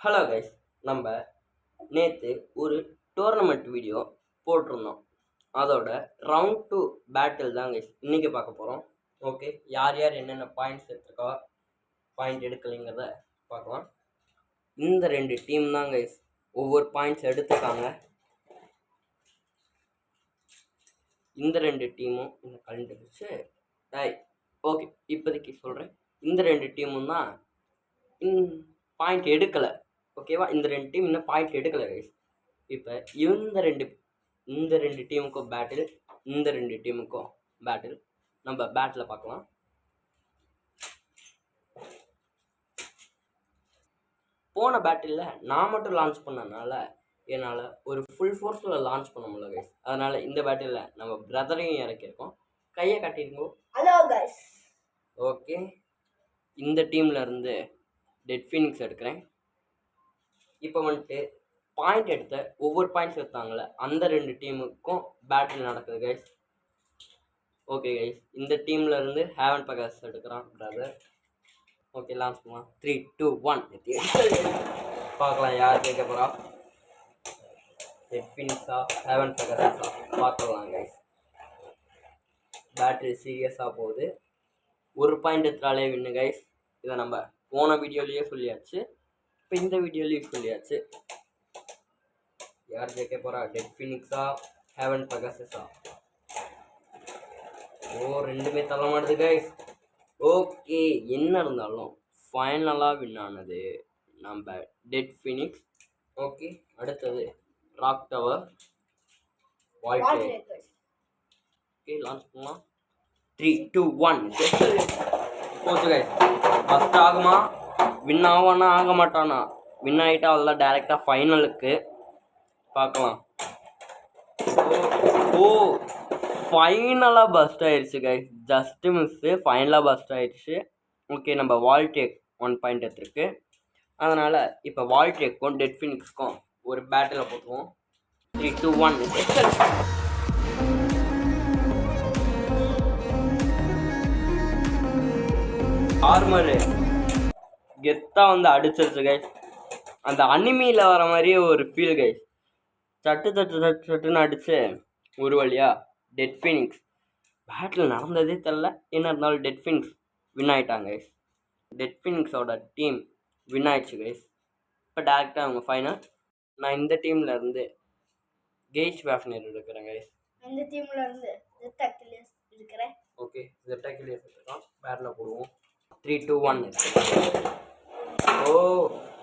Hello guys, நம்ம நேற்று ஒரு டோர்னமெண்ட் வீடியோ போட்டிருந்தோம். அதோட ரவுண்ட் 2 பேட்டில் தான் கைஸ் இன்றைக்கி பார்க்க போகிறோம். ஓகே, யார் யார் என்னென்ன பாயிண்ட்ஸ் எடுத்துருக்கா, பாயிண்ட் எடுக்கலைங்கிறத பார்க்கலாம். இந்த 2 டீம் தான் கைஸ் ஒவ்வொரு பாயிண்ட்ஸ் எடுத்துக்காங்க. இந்த 2 டீமும் இந்த கலந்துருச்சு. ஓகே, இப்போதைக்கு சொல்கிறேன். இந்த 2 டீமும் தான் பாயிண்ட் எடுக்கலை. ஓகேவா, இந்த 2 டீம் இன்னும் பாயிண்ட் எடுக்கலை கைஸ். இப்போ இந்த ரெண்டு டீமுக்கும் பேட்டில், இந்த 2 டீமுக்கும் பேட்டில். நம்ம பேட்டில் பார்க்கலாம். போன பேட்டில் நான் மட்டும் லான்ச் பண்ணனால என்னால் ஒரு ஃபுல் ஃபோர்ஸில் லான்ச் பண்ண முடியல கைஸ். அதனால் இந்த பேட்டில் நம்ம பிரதரையும் இறக்கியிருக்கோம். கையை கட்டியிருக்கோம். Hello guys. ஓகே, இந்த டீமில் இருந்து டெட் ஃபீனிக்ஸ் எடுக்கிறேன். இப்போ வந்துட்டு பாயிண்ட் எடுத்த ஒவ்வொரு பாயிண்ட்ஸ் எடுத்தாங்களே அந்த 2 டீமுக்கும் பேட்டில் நடக்குது கைஸ். ஓகே கைஸ், இந்த டீமில் இருந்து ஹேவன் பகாஸ் எடுக்கிறான் பிரதர். ஓகே, லான்ச் பண்ணலாம். 3, 2, 1 பார்க்கலாம் யார் கேட்க போகிறா. டெட் ஃபீனிக்ஸா ஹேவன் பகாஸா பார்க்கலாம் கைஸ். பேட்டரி சீரியஸாக போகுது. ஒரு பாயிண்ட் எடுத்தாலே வின்னு கைஸ். இதை நம்ம போன வீடியோலேயே சொல்லியாச்சு, இப்போ இந்த வீடியோலையும் சொல்லியாச்சு. யார் ஜெயிக்க போகிறா? டெட் ஃபீனிக்ஸா ஹேவன் பகாஸா? ரெண்டுமே தள்ள மாட்டுது கைஸ். ஓகே, என்ன இருந்தாலும் ஃபைனலாக வின் ஆனது நம்ம டெட் ஃபீனிக்ஸ். ஓகே, அடுத்தது ராக் டவர் வால்டே. ஓகே, லான்ச் பண்ணலாம். 3, 2, 1 போச்சு கைஸ். ஃபஸ்ட் ஆகுமா? வின் ஆவானா ஆக மாட்டானா? வின் ஆகிட்டா அதெல்லாம் டேரெக்டாக ஃபைனலுக்கு பார்க்கலாம். ஃபைனலாக பஸ்ட் ஆயிடுச்சு கைஸ். ஜஸ்ட்டு மிஸ்ஸு, ஃபைனலாக பஸ்ட் ஆயிடுச்சு. ஓகே, நம்ம வால்டேக் 1 பாயிண்ட் எடுத்துருக்கு. அதனால் இப்போ வால்டேக்கும் டெட் ஃபீனிக்ஸ்க்கும் ஒரு பேட்டில் போட்டுருவோம். 3, 2, 1 ஆர்மரு கெத்தாக வந்து அடிச்சிருச்சு கைஸ். அந்த அனிமியில் வர மாதிரியே ஒரு ஃபீல் கைஸ். சட்டுன்னு அடிச்சு ஒரு வழியா டெட் ஃபீனிக்ஸ். பேட்டில் நடந்ததே தெரில, என்ன இருந்தாலும் டெட் ஃபீனிக்ஸ் வின் ஆகிட்டாங்க கைஸ். டெட் ஃபீனிக்ஸோட டீம் வின் ஆயிடுச்சு கைஸ். இப்போ டேரெக்டாக அவங்க ஃபைனல். நான் இந்த டீமில் இருந்து கெய்ச் வேஃப்னர் எடுக்கிறேன் கைஸ். இந்த டீமில் இருந்து எடுக்கிறேன். ஓகே, ஜெட்டாக்கிலியஸ் எடுத்துக்கலாம். பேட்டில் போடுவோம். 3, 2, 1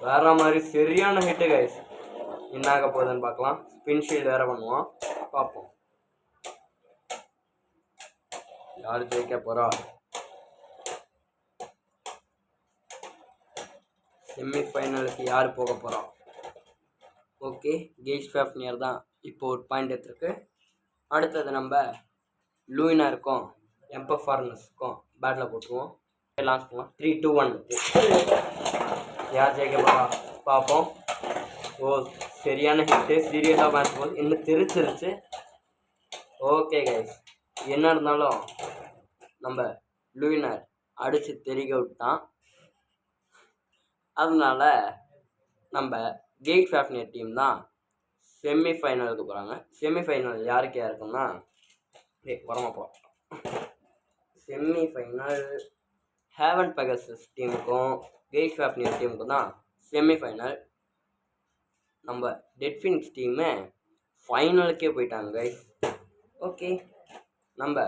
வேற மாதிரி சரியான ஹிட்டு கைஸ். என்ன ஆக போகுதுன்னு பார்க்கலாம். ஸ்பின் ஷீல்ட் வேற பண்ணுவோம், பார்ப்போம் யார் ஜெயிக்க போறா. செமிஃபைனலுக்கு யார் போக போறா? ஓகே, கெய்ச் வேஃப்னர் தான் இப்போ ஒரு பாயிண்ட் எடுத்துருக்கு. அடுத்தது நம்ம லூயினருக்கும் எம்பஃபார்னஸுக்கும் பேட்டில் போட்டுருவோம். லான்ச் பண்ணலாம். 3, 2, 1 யார் ஜெயிக்க போகிறா பார்ப்போம். சரியான ஹிட்டு. சீரியஸாக மேட்ச் போகுது. இன்னும் திருச்சிருச்சு. ஓகே கைஸ், என்ன இருந்தாலும் நம்ம லூயினர் அடித்து தெரிக்க விட்டான். அதனால நம்ம கெய்ச் வேஃப்னர் டீம் தான் செமிஃபைனலுக்கு போகிறாங்க. செமிஃபைனல் யாருக்கு யாருக்குன்னா வரமா போகிறோம். செமிஃபைனல் ஹேவன் பெகசஸ் டீமுக்கும் கெய்ச் வேஃப்னர் டீமுக்கும் தான் செமிஃபைனல். நம்ம டெட் ஃபீனிக்ஸ் டீமு ஃபைனலுக்கே போயிட்டாங்க கைஸ். ஓகே, நம்ம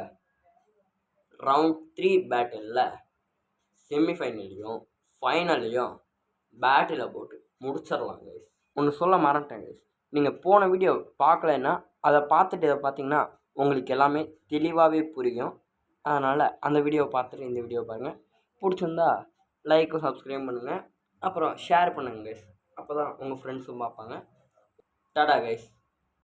ரவுண்ட் 3 பேட்டிலில் செமிஃபைனல்லையும் ஃபைனல்லையும் பேட்டில் போட்டு முடிச்சிடலாம் கைஸ். ஒன்று சொல்ல மறந்துட்டேன் கைஸ். நீங்கள் போன வீடியோ பார்க்கலன்னா அதை பார்த்துட்டு இதை பார்த்தீங்கன்னா உங்களுக்கு எல்லாமே தெளிவாகவே புரியும். அதனால் அந்த வீடியோவை பார்த்துட்டு இந்த வீடியோ பாருங்கள். பிடிச்சிருந்தா லைக்கும் சப்ஸ்கிரைப் பண்ணுங்கள், அப்புறம் ஷேர் பண்ணுங்கள் கைஸ். அப்போ தான் உங்கள் ஃப்ரெண்ட்ஸும் பார்ப்பாங்க. டாடா கைஸ்.